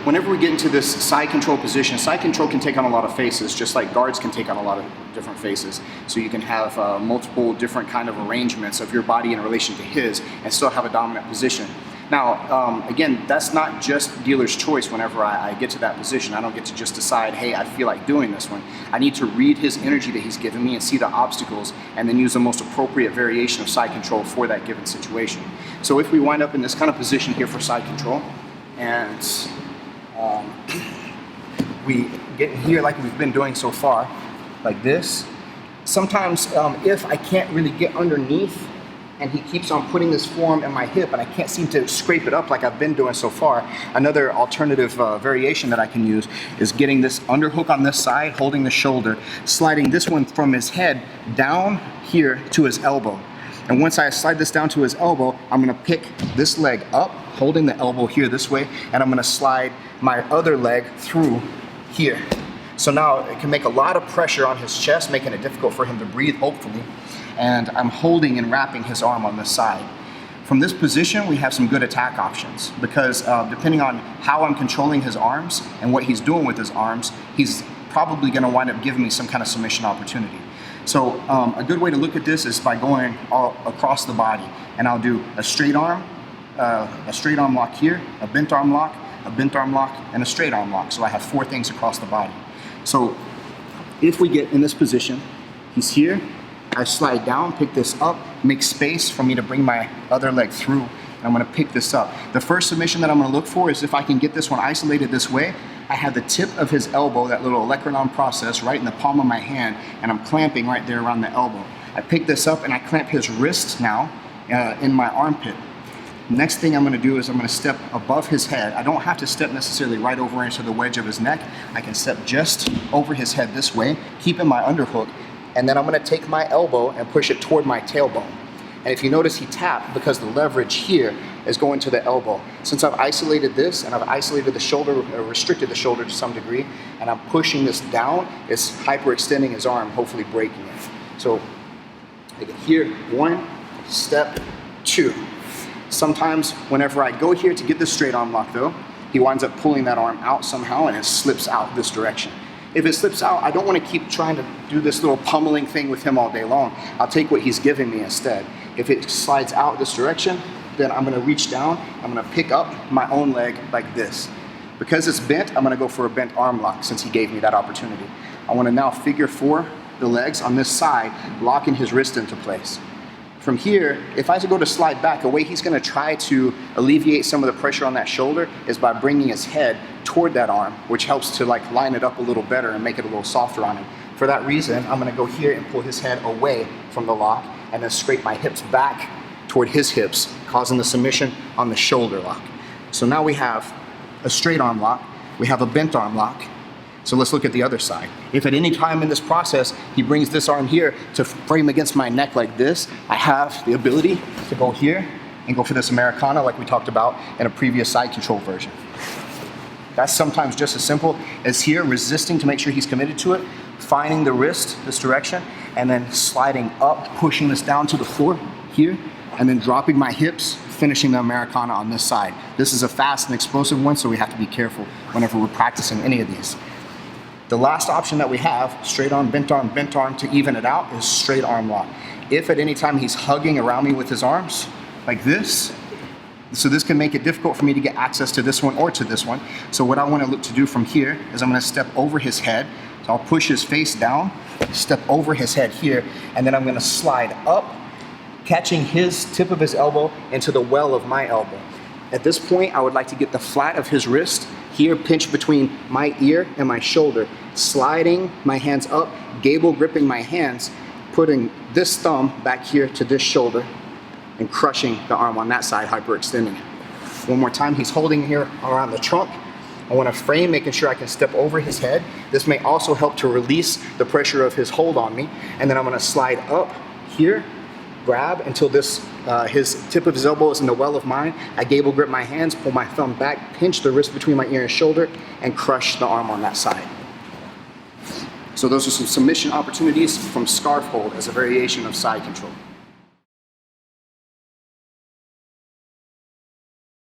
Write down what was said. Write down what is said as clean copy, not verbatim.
whenever we get into this side control position, side control can take on a lot of faces, just like guards can take on a lot of different faces. So you can have multiple different kind of arrangements of your body in relation to his and still have a dominant position. Now, again, that's not just dealer's choice whenever I get to that position. I don't get to just decide, hey, I feel like doing this one. I need to read his energy that he's given me and see the obstacles and then use the most appropriate variation of side control for that given situation. So if we wind up in this kind of position here for side control, and we get in here like we've been doing so far, like this. Sometimes if I can't really get underneath and he keeps on putting this forearm in my hip and I can't seem to scrape it up like I've been doing so far, another alternative variation that I can use is getting this underhook on this side, holding the shoulder, sliding this one from his head down here to his elbow. And once I slide this down to his elbow, I'm gonna pick this leg up, holding the elbow here this way, and I'm gonna slide my other leg through here. So now it can make a lot of pressure on his chest, making it difficult for him to breathe, hopefully. And I'm holding and wrapping his arm on this side. From this position, we have some good attack options because depending on how I'm controlling his arms and what he's doing with his arms, he's probably gonna wind up giving me some kind of submission opportunity. So a good way to look at this is by going all across the body, and I'll do a straight arm lock here, a bent arm lock, and a straight arm lock. So I have 4 things across the body. So if we get in this position, he's here, I slide down, pick this up, make space for me to bring my other leg through, and I'm gonna pick this up. The first submission that I'm gonna look for is if I can get this one isolated this way, I have the tip of his elbow, that little olecranon process, right in the palm of my hand, and I'm clamping right there around the elbow. I pick this up and I clamp his wrist now in my armpit. Next thing I'm gonna do is I'm gonna step above his head. I don't have to step necessarily right over into the wedge of his neck. I can step just over his head this way, keeping my underhook, and then I'm gonna take my elbow and push it toward my tailbone. And if you notice, he tapped because the leverage here is going to the elbow. Since I've isolated this and I've isolated the shoulder, or restricted the shoulder to some degree, and I'm pushing this down, it's hyperextending his arm, hopefully breaking it. So I get here, 1, step 2. Sometimes whenever I go here to get this straight arm lock though, he winds up pulling that arm out somehow and it slips out this direction. If it slips out, I don't want to keep trying to do this little pummeling thing with him all day long. I'll take what he's giving me instead. If it slides out this direction, then I'm gonna reach down, I'm gonna pick up my own leg like this. Because it's bent, I'm gonna go for a bent arm lock since he gave me that opportunity. I wanna now figure 4 the legs on this side, locking his wrist into place. From here, if I go to slide back, a way he's gonna try to alleviate some of the pressure on that shoulder is by bringing his head toward that arm, which helps to like line it up a little better and make it a little softer on him. For that reason, I'm gonna go here and pull his head away from the lock and then scrape my hips back toward his hips, causing the submission on the shoulder lock. So now we have a straight arm lock, we have a bent arm lock. So let's look at the other side. If at any time in this process, he brings this arm here to frame against my neck like this, I have the ability to go here and go for this Americana like we talked about in a previous side control version. That's sometimes just as simple as here, resisting to make sure he's committed to it, finding the wrist this direction, and then sliding up, pushing this down to the floor here, and then dropping my hips, finishing the Americana on this side. This is a fast and explosive one, so we have to be careful whenever we're practicing any of these. The last option that we have, straight arm, bent arm to even it out, is straight arm lock. If at any time he's hugging around me with his arms, like this, so this can make it difficult for me to get access to this one or to this one. So what I want to look to do from here is I'm going to step over his head. So I'll push his face down, step over his head here, and then I'm going to slide up, catching his tip of his elbow into the well of my elbow. At this point, I would like to get the flat of his wrist here pinched between my ear and my shoulder, sliding my hands up, gable gripping my hands, putting this thumb back here to this shoulder and crushing the arm on that side, hyperextending it. One more time, he's holding here around the trunk. I want to frame, making sure I can step over his head. This may also help to release the pressure of his hold on me. And then I'm going to slide up here, grab until this his tip of his elbow is in the well of mine. I gable grip my hands, pull my thumb back, pinch the wrist between my ear and shoulder, and crush the arm on that side. So those are some submission opportunities from scarf hold as a variation of side control.